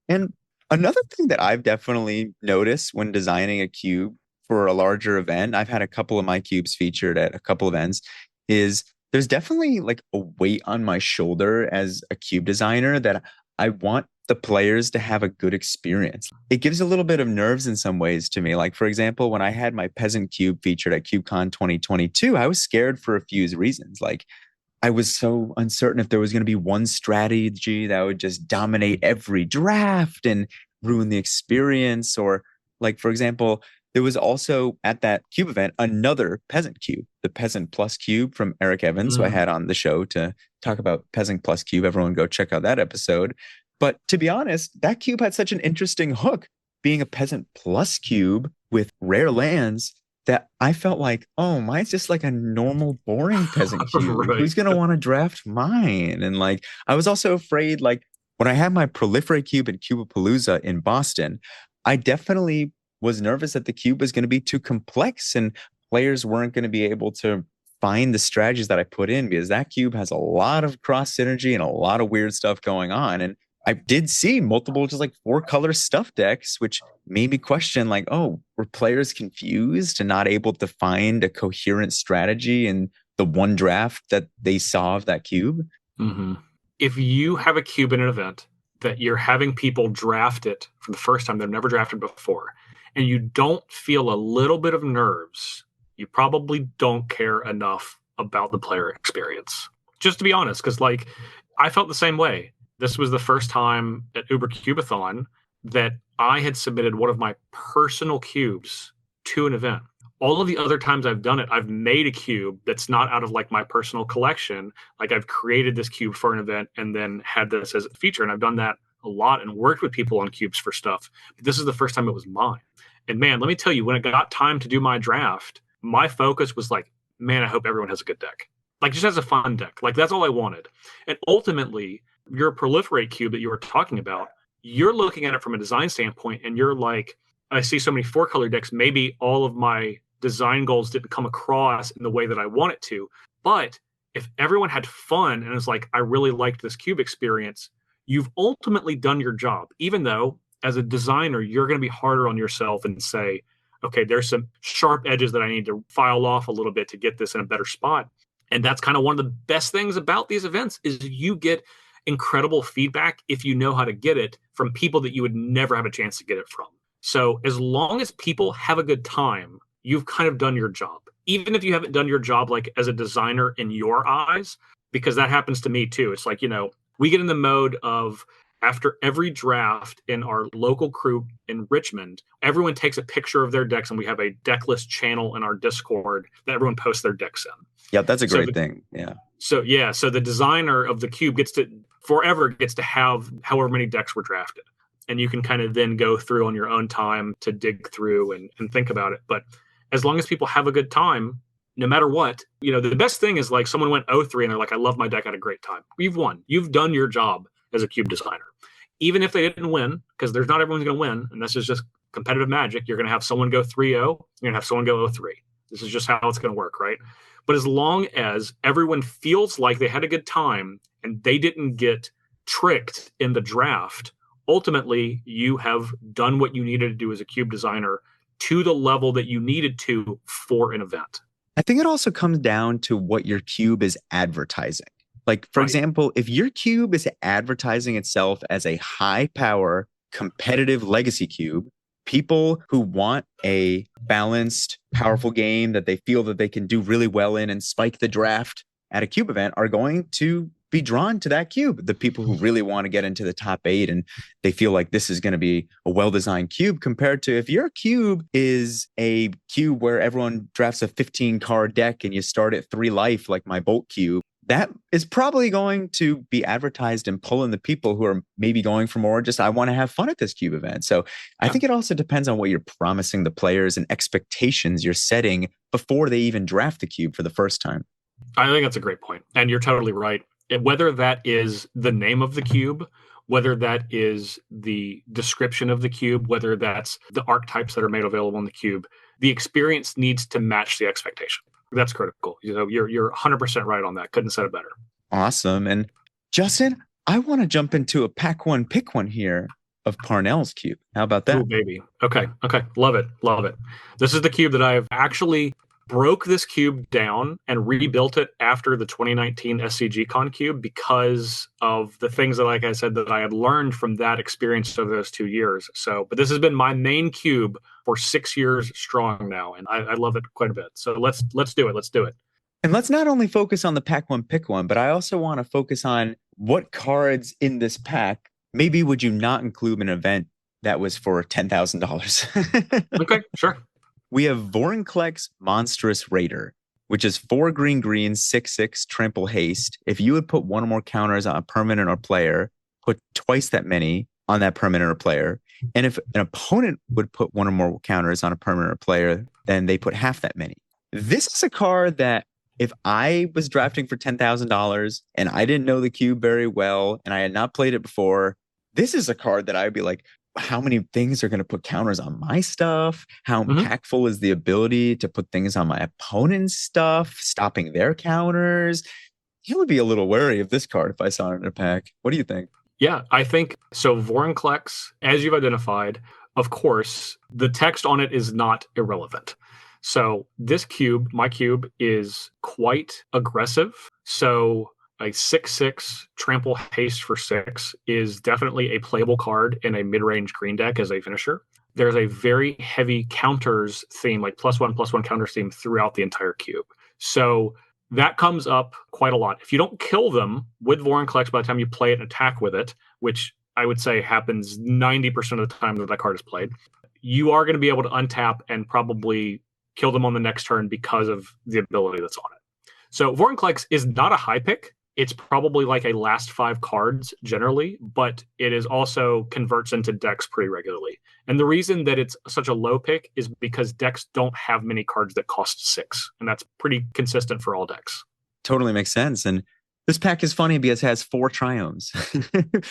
And another thing that I've definitely noticed when designing a cube for a larger event, I've had a couple of my cubes featured at a couple events, is there's definitely like a weight on my shoulder as a cube designer that I want the players to have a good experience. It gives a little bit of nerves in some ways to me. Like, for example, when I had my peasant cube featured at CubeCon 2022, I was scared for a few reasons. Like, I was so uncertain if there was going to be one strategy that would just dominate every draft and ruin the experience. Or like, for example, there was also at that cube event another peasant cube, the Peasant Plus cube from Eric Evans, who I had on the show to talk about Peasant Plus cube. Everyone go check out that episode. But to be honest, that cube had such an interesting hook, being a Peasant Plus cube with rare lands, that I felt like, oh, mine's just like a normal, boring peasant cube. Right. Who's going to want to draft mine? And like, I was also afraid, like, when I had my Proliferate cube at Cubapalooza in Boston, I definitely was nervous that the cube was going to be too complex and players weren't going to be able to find the strategies that I put in, because that cube has a lot of cross synergy and a lot of weird stuff going on. And I did see multiple just like 4-color stuff decks, which made me question like, oh, were players confused and not able to find a coherent strategy in the one draft that they saw of that cube? Mm-hmm. If you have a cube in an event that you're having people draft it for the first time, they've never drafted before, and you don't feel a little bit of nerves, you probably don't care enough about the player experience. Just to be honest, because like I felt the same way. This was the first time at Uber Cubathon that I had submitted one of my personal cubes to an event. All of the other times I've done it, I've made a cube that's not out of like my personal collection. Like I've created this cube for an event and then had this as a feature. And I've done that a lot and worked with people on cubes for stuff. But this is the first time it was mine. And man, let me tell you, when it got time to do my draft, my focus was like, man, I hope everyone has a good deck. Like just has a fun deck. Like that's all I wanted. And ultimately, your Proliferate cube that you were talking about, you're looking at it from a design standpoint and you're like, I see so many 4-color decks. Maybe all of my design goals didn't come across in the way that I want it to. But if everyone had fun and was like, I really liked this cube experience, you've ultimately done your job, even though as a designer, you're going to be harder on yourself and say, okay, there's some sharp edges that I need to file off a little bit to get this in a better spot. And that's kind of one of the best things about these events is you get incredible feedback if you know how to get it from people that you would never have a chance to get it from. So as long as people have a good time, you've kind of done your job. Even if you haven't done your job like as a designer in your eyes, because that happens to me too. It's like, we get in the mode of after every draft in our local crew in Richmond, everyone takes a picture of their decks and we have a deck list channel in our Discord that everyone posts their decks in. Yep, that's a great thing. Yeah. So the designer of the cube gets to have however many decks were drafted. And you can kind of then go through on your own time to dig through and think about it. But as long as people have a good time, no matter what, the best thing is like someone went 0-3 and they're like, I love my deck, I had a great time. You've won. You've done your job as a cube designer. Even if they didn't win, because there's not everyone's going to win, and this is just competitive magic, you're going to have someone go 3-0, you're going to have someone go 0-3. This is just how it's going to work, right? But as long as everyone feels like they had a good time and they didn't get tricked in the draft, ultimately you have done what you needed to do as a cube designer to the level that you needed to for an event. I think it also comes down to what your cube is advertising. Like, for example, if your cube is advertising itself as a high power, competitive legacy cube, people who want a balanced, powerful game that they feel that they can do really well in and spike the draft at a cube event are going to be drawn to that cube. The people who really want to get into the top 8 and they feel like this is going to be a well-designed cube, compared to if your cube is a cube where everyone drafts a 15 card deck and you start at 3 life like my Bolt cube, that is probably going to be advertised and pull in the people who are maybe going for more just, I want to have fun at this cube event. So I think it also depends on what you're promising the players and expectations you're setting before they even draft the cube for the first time. I think that's a great point. And you're totally right. Whether that is the name of the cube, whether that is the description of the cube, whether that's the archetypes that are made available in the cube, the experience needs to match the expectation. That's critical. You're 100% right on that. Couldn't have said it better. Awesome. And Justin, I want to jump into a pack one, pick one here of Parnell's cube. How about that? Oh, baby. Okay. Love it. This is the cube that I've actually broke this cube down and rebuilt it after the 2019 SCG Con cube because of the things that, like I said, that I had learned from that experience over those 2 years. But this has been my main cube for 6 years strong now, and I love it quite a bit. So let's do it. And let's not only focus on the pack one, pick one, but I also want to focus on what cards in this pack maybe would you not include in an event that was for $10,000. Okay, sure. We have Vorinclex Monstrous Raider, which is 4 green, 6/6 trample haste. If you would put one or more counters on a permanent or player, put twice that many on that permanent or player. And if an opponent would put one or more counters on a permanent or player, then they put half that many. This is a card that if I was drafting for $10,000 and I didn't know the cube very well and I had not played it before, this is a card that I'd be like, how many things are going to put counters on my stuff? How impactful is the ability to put things on my opponent's stuff, stopping their counters? You would be a little wary of this card if I saw it in a pack. What do you think? Yeah, I think so. Vorinclex, as you've identified, of course, the text on it is not irrelevant. So this cube, my cube, is quite aggressive. So a 6/6 trample haste for 6 is definitely a playable card in a mid-range green deck as a finisher. There's a very heavy counters theme, like +1/+1 counters theme throughout the entire cube. So that comes up quite a lot. If you don't kill them with Vorinclex by the time you play it and attack with it, which I would say happens 90% of the time that card is played, you are going to be able to untap and probably kill them on the next turn because of the ability that's on it. So Vorinclex is not a high pick. It's probably like a last 5 cards generally, but it is also converts into decks pretty regularly. And the reason that it's such a low pick is because decks don't have many cards that cost 6. And that's pretty consistent for all decks. Totally makes sense. And this pack is funny because it has 4 triomes.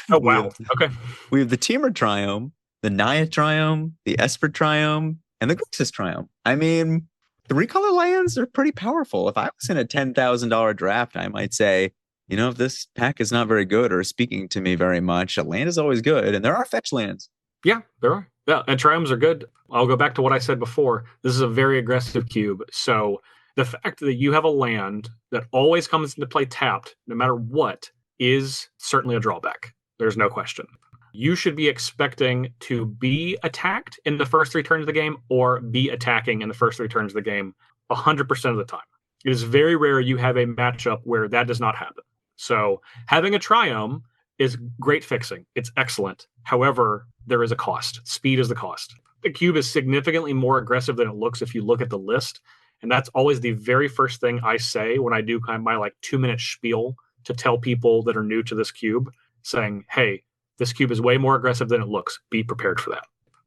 Oh, wow. Okay. We have the Temur triome, the Naya triome, the Esper triome, and the Grixis triome. I mean, 3-color lands are pretty powerful. If I was in a $10,000 draft, I might say, if this pack is not very good or speaking to me very much, a land is always good. And there are fetch lands. Yeah, there are. Yeah, and triomes are good. I'll go back to what I said before. This is a very aggressive cube. So the fact that you have a land that always comes into play tapped, no matter what, is certainly a drawback. There's no question. You should be expecting to be attacked in the first 3 turns of the game or be attacking in the first 3 turns of the game 100% of the time. It is very rare you have a matchup where that does not happen. So having a triome is great fixing. It's excellent. However, there is a cost. Speed is the cost. The cube is significantly more aggressive than it looks if you look at the list. And that's always the very first thing I say when I do kind of my like 2-minute spiel to tell people that are new to this cube, saying, hey, this cube is way more aggressive than it looks. Be prepared for that.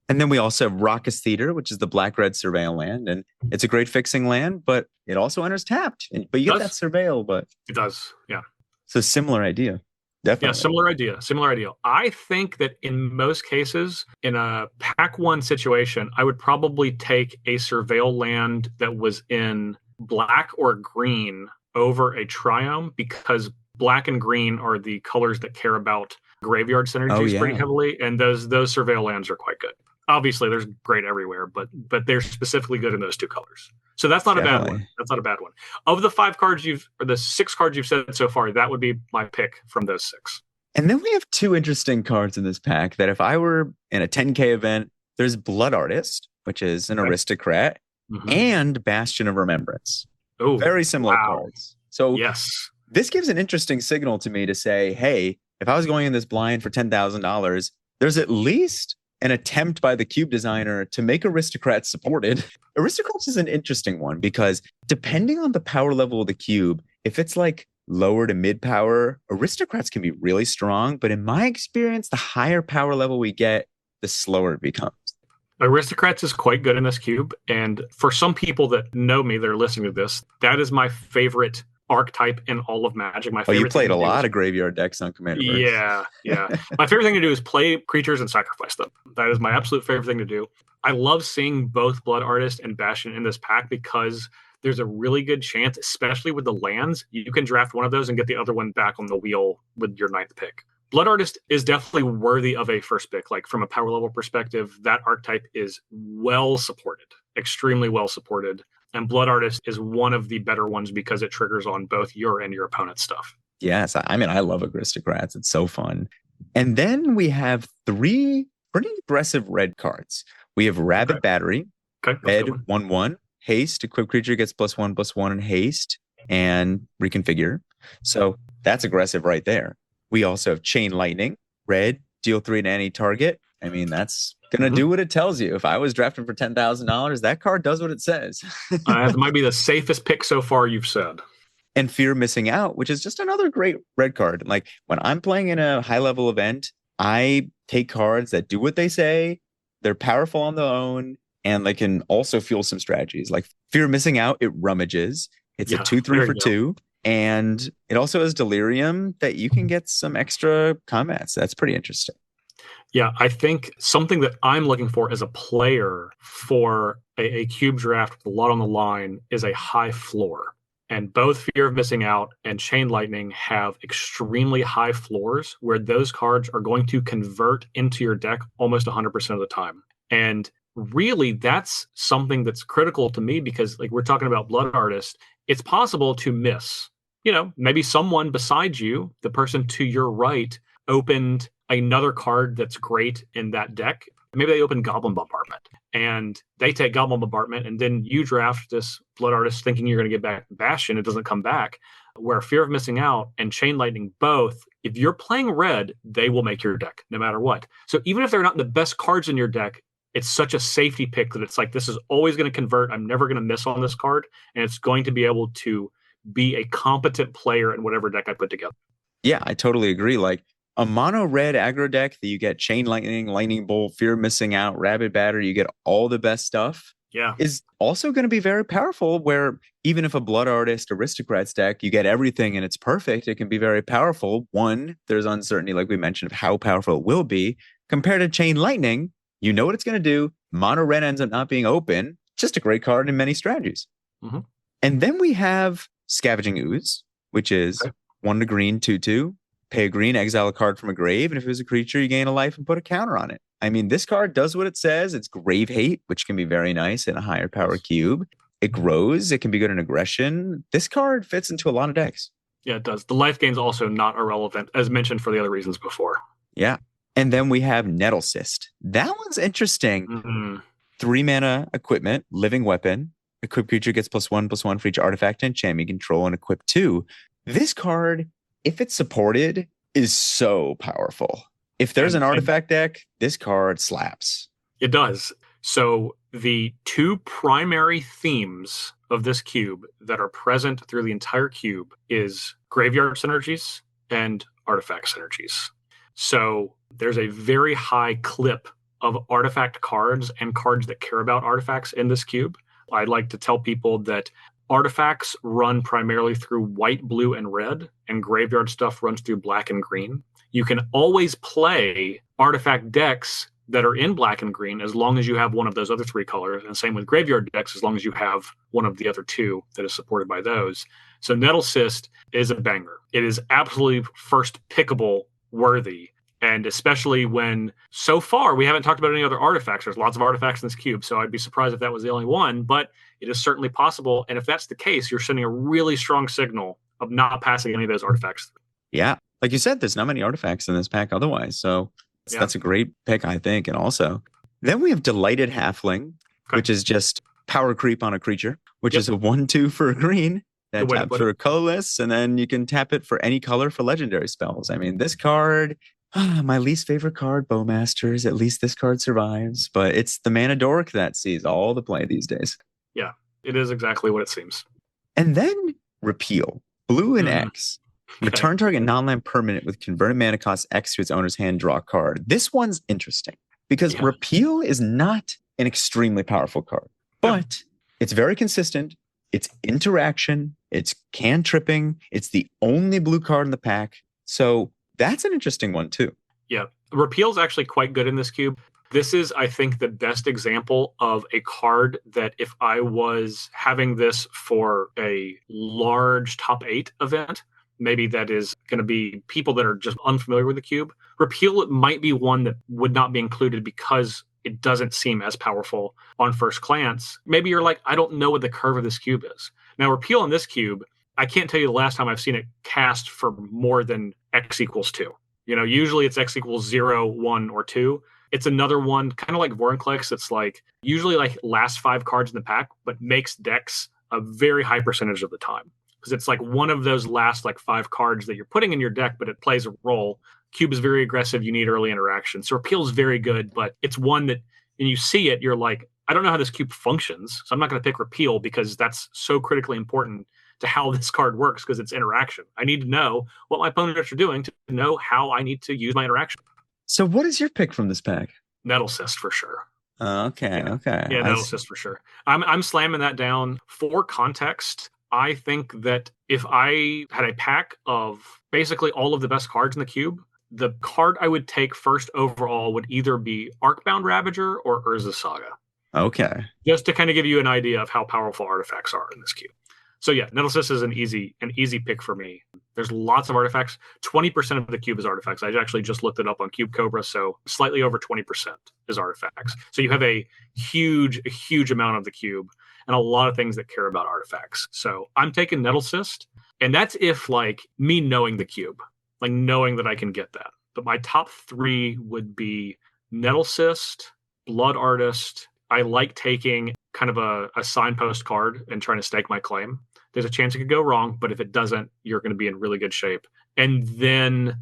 And then we also have Raucous Theater, which is the black-red surveil land. And it's a great fixing land, but it also enters tapped. But you get that surveil, but... It does, yeah. So similar idea. Definitely. Yeah, similar idea. I think that in most cases, in a pack 1 situation, I would probably take a surveil land that was in black or green over a triome, because black and green are the colors that care about graveyard synergies pretty heavily, and those surveil lands are quite good. Obviously, there's great everywhere, but they're specifically good in those 2 colors. So that's not a bad one. That's not a bad one. Of the 5 cards the 6 cards you've said so far, that would be my pick from those 6. And then we have 2 interesting cards in this pack that if I were in a 10K event, there's Blood Artist, which is an aristocrat, and Bastion of Remembrance. Oh, very similar cards. So yes, this gives an interesting signal to me to say, hey, if I was going in this blind for $10,000, there's at least an attempt by the cube designer to make aristocrats supported. Aristocrats is an interesting one because depending on the power level of the cube, if it's like lower to mid power, aristocrats can be really strong. But in my experience, the higher power level we get, the slower it becomes. Aristocrats is quite good in this cube. And for some people that know me, that are listening to this, that is my favorite archetype in all of Magic. My favorite. You played a lot of graveyard decks on Commander Verse. Yeah. My favorite thing to do is play creatures and sacrifice them. That is my absolute favorite thing to do. I love seeing both Blood Artist and Bastion in this pack because there's a really good chance, especially with the lands, you can draft one of those and get the other one back on the wheel with your 9th pick. Blood Artist is definitely worthy of a first pick. Like from a power level perspective, that archetype is well supported, extremely well supported. And Blood Artist is one of the better ones because it triggers on both your and your opponent's stuff. Yes, I mean, I love aristocrats. It's so fun. And then we have 3 pretty aggressive red cards. We have Rabid Battery, red 1/1, haste. Equipped creature gets +1/+1 in haste and reconfigure. So that's aggressive right there. We also have Chain Lightning, red, deal 3 to any target. I mean, that's going to do what it tells you. If I was drafting for $10,000, that card does what it says. It might be the safest pick so far you've said. And Fear of Missing Out, which is just another great red card. Like when I'm playing in a high level event, I take cards that do what they say. They're powerful on their own, and they can also fuel some strategies. Like Fear of Missing Out, it rummages. It's a 2/3 for 2. And it also has Delirium that you can get some extra combats. That's pretty interesting. Yeah, I think something that I'm looking for as a player for a cube draft with a lot on the line is a high floor. And both Fear of Missing Out and Chain Lightning have extremely high floors where those cards are going to convert into your deck almost 100% of the time. And really, that's something that's critical to me because, like we're talking about Blood Artist, it's possible to miss. You know, maybe someone beside you, the person to your right, opened another card that's great in that deck. Maybe they open Goblin Bombardment and they take Goblin Bombardment, and then you draft this Blood Artist thinking you're going to get back Bastion. It doesn't come back. Where Fear of Missing Out and Chain Lightning both, if you're playing red, they will make your deck no matter what. So even if they're not the best cards in your deck, it's such a safety pick that it's like, this is always going to convert. I'm never going to miss on this card. And it's going to be able to be a competent player in whatever deck I put together. Yeah, I totally agree. Like, a mono red aggro deck that you get Chain Lightning, Lightning Bolt, Fear of Missing Out, Rabid Battery, you get all the best stuff. Yeah. Is also going to be very powerful, where even if a Blood Artist Aristocrats deck, you get everything and it's perfect, it can be very powerful. One, there's uncertainty, like we mentioned, of how powerful it will be. Compared to Chain Lightning, you know what it's going to do. Mono red ends up not being open. Just a great card in many strategies. And then we have Scavenging Ooze, which is 1 to green, 2/2. Pay a green, exile a card from a grave, and if it was a creature, you gain a life and put a counter on it. I mean, this card does what it says. It's grave hate, which can be very nice in a higher power cube. It grows. It can be good in aggression. This card fits into a lot of decks. Yeah, it does. The life gain's also not irrelevant, as mentioned for the other reasons before. Yeah. And then we have Nettle Cyst. That one's interesting. Mm-hmm. 3 mana equipment, living weapon. Equipped creature gets +1/+1 for each artifact and enchantment you control, and equip 2. This card, if it's supported, is so powerful. If there's an artifact deck, this card slaps. It does. So the 2 primary themes of this cube that are present through the entire cube is graveyard synergies and artifact synergies. So there's a very high clip of artifact cards and cards that care about artifacts in this cube. I'd like to tell people that artifacts run primarily through white, blue, and red, and graveyard stuff runs through black and green. You can always play artifact decks that are in black and green as long as you have one of those other 3 colors, and same with graveyard decks as long as you have one of the other 2 that is supported by those. So Nettle Cyst is a banger. It is absolutely first pickable worthy. And especially when, so far, we haven't talked about any other artifacts. There's lots of artifacts in this cube, so I'd be surprised if that was the only one, but it is certainly possible. And if that's the case, you're sending a really strong signal of not passing any of those artifacts through. Yeah. Like you said, there's not many artifacts in this pack otherwise, so that's a great pick, I think. And also, then we have Delighted Halfling, which is just power creep on a creature, which is a 1/2 for a green. That taps for a colorless, and then you can tap it for any color for legendary spells. I mean, this card... my least favorite card, Bowmasters. At least this card survives, but it's the mana dork that sees all the play these days. Yeah, it is exactly what it seems. And then Repeal. Blue and X. Return target non-land permanent with converted mana cost X to its owner's hand, draw a card. This one's interesting because Repeal is not an extremely powerful card, but it's very consistent. It's interaction. It's cantripping. It's the only blue card in the pack. So that's an interesting one, too. Yeah. Repeal is actually quite good in this cube. This is, I think, the best example of a card that if I was having this for a large top 8 event, maybe that is going to be people that are just unfamiliar with the cube. Repeal might be one that would not be included because it doesn't seem as powerful on first glance. Maybe you're like, I don't know what the curve of this cube is. Now, Repeal in this cube, I can't tell you the last time I've seen it cast for more than X equals 2. You know, usually it's X equals 0, 1, or 2. It's another one, kind of like Vorinclex. It's like usually like last 5 cards in the pack, but makes decks a very high percentage of the time. Because it's like one of those last like 5 cards that you're putting in your deck, but it plays a role. Cube is very aggressive. You need early interaction. So Repeal is very good, but it's one that when you see it, you're like, I don't know how this cube functions. So I'm not going to pick Repeal because that's so critically important to how this card works because it's interaction. I need to know what my opponents are doing to know how I need to use my interaction. So what is your pick from this pack? Nettle Cyst for sure. Okay. Yeah, Nettle Cyst for sure. I'm slamming that down. For context, I think that if I had a pack of basically all of the best cards in the cube, the card I would take first overall would either be Arcbound Ravager or Urza Saga. Okay. Just to kind of give you an idea of how powerful artifacts are in this cube. So yeah, Nettle Cyst is an easy pick for me. There's lots of artifacts. 20% of the cube is artifacts. I actually just looked it up on Cube Cobra, so slightly over 20% is artifacts. So you have a huge amount of the cube and a lot of things that care about artifacts. So I'm taking Nettle Cyst, and that's if like me knowing the cube, like knowing that I can get that. But my top 3 would be Nettle Cyst, Blood Artist. I like taking kind of a signpost card and trying to stake my claim. There's a chance it could go wrong, but if it doesn't, you're going to be in really good shape. And then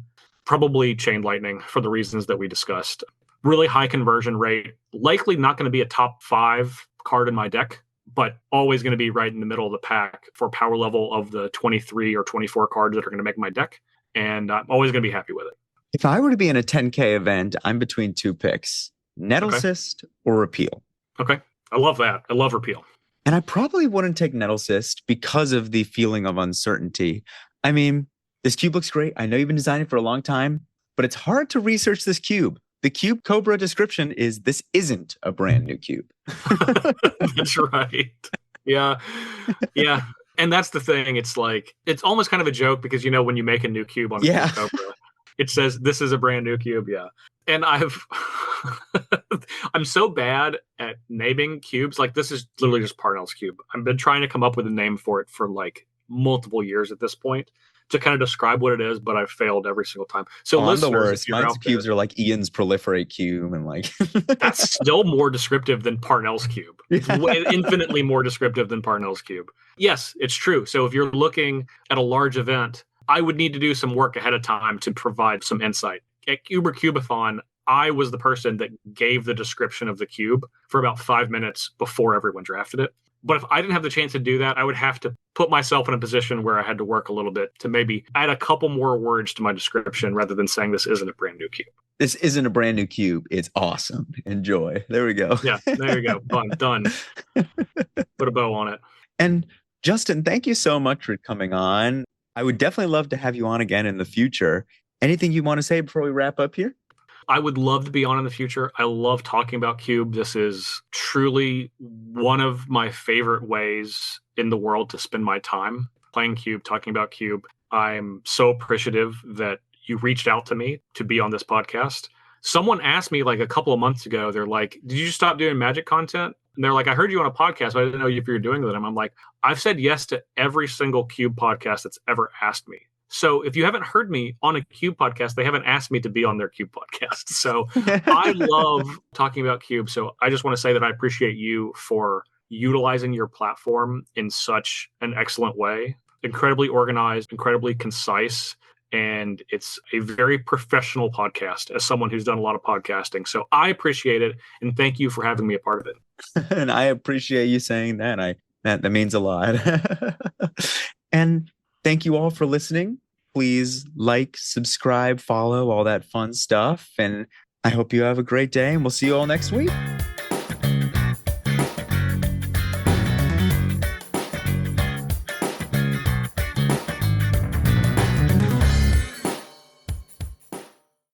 probably Chain Lightning for the reasons that we discussed. Really high conversion rate, likely not going to be a top 5 card in my deck, but always going to be right in the middle of the pack for power level of the 23 or 24 cards that are going to make my deck. And I'm always going to be happy with it. If I were to be in a 10K event, I'm between 2 picks, Nettle Cyst or Repeal. Okay. I love that. I love Repeal. And I probably wouldn't take Nettle Cyst because of the feeling of uncertainty. I mean, this cube looks great. I know you've been designing for a long time, but it's hard to research this cube. The Cube Cobra description is this isn't a brand new cube. That's right. Yeah. And that's the thing. It's like, it's almost kind of a joke because, you know, when you make a new cube on a Cube Cobra, It says this is a brand new cube. Yeah. And I'm so bad at naming cubes. Like this is literally just Parnell's cube. I've been trying to come up with a name for it for like multiple years at this point to kind of describe what it is, but I've failed every single time. So I'm the listeners, worst. Mine's cubes are like Ian's proliferate cube and like that's still more descriptive than Parnell's cube. It's infinitely more descriptive than Parnell's cube. Yes, it's true. So if you're looking at a large event, I would need to do some work ahead of time to provide some insight. At Cubathon, I was the person that gave the description of the cube for about 5 minutes before everyone drafted it. But if I didn't have the chance to do that, I would have to put myself in a position where I had to work a little bit to maybe add a couple more words to my description rather than saying this isn't a brand new cube. This isn't a brand new cube. It's awesome. Enjoy. There we go. Yeah, there you go. Done. Put a bow on it. And Justin, thank you so much for coming on. I would definitely love to have you on again in the future. Anything you want to say before we wrap up here? I would love to be on in the future. I love talking about Cube. This is truly one of my favorite ways in the world to spend my time playing Cube, talking about Cube. I'm so appreciative that you reached out to me to be on this podcast. Someone asked me like a couple of months ago, they're like, did you stop doing Magic content? And they're like, I heard you on a podcast, but I didn't know if you were doing them. I'm like, I've said yes to every single Cube podcast that's ever asked me. So if you haven't heard me on a Cube podcast, they haven't asked me to be on their Cube podcast. So I love talking about Cube. So I just want to say that I appreciate you for utilizing your platform in such an excellent way. Incredibly organized, incredibly concise. And it's a very professional podcast as someone who's done a lot of podcasting. So I appreciate it. And thank you for having me a part of it. And I appreciate you saying that. That means a lot. And thank you all for listening. Please like, subscribe, follow, all that fun stuff. And I hope you have a great day, and we'll see you all next week.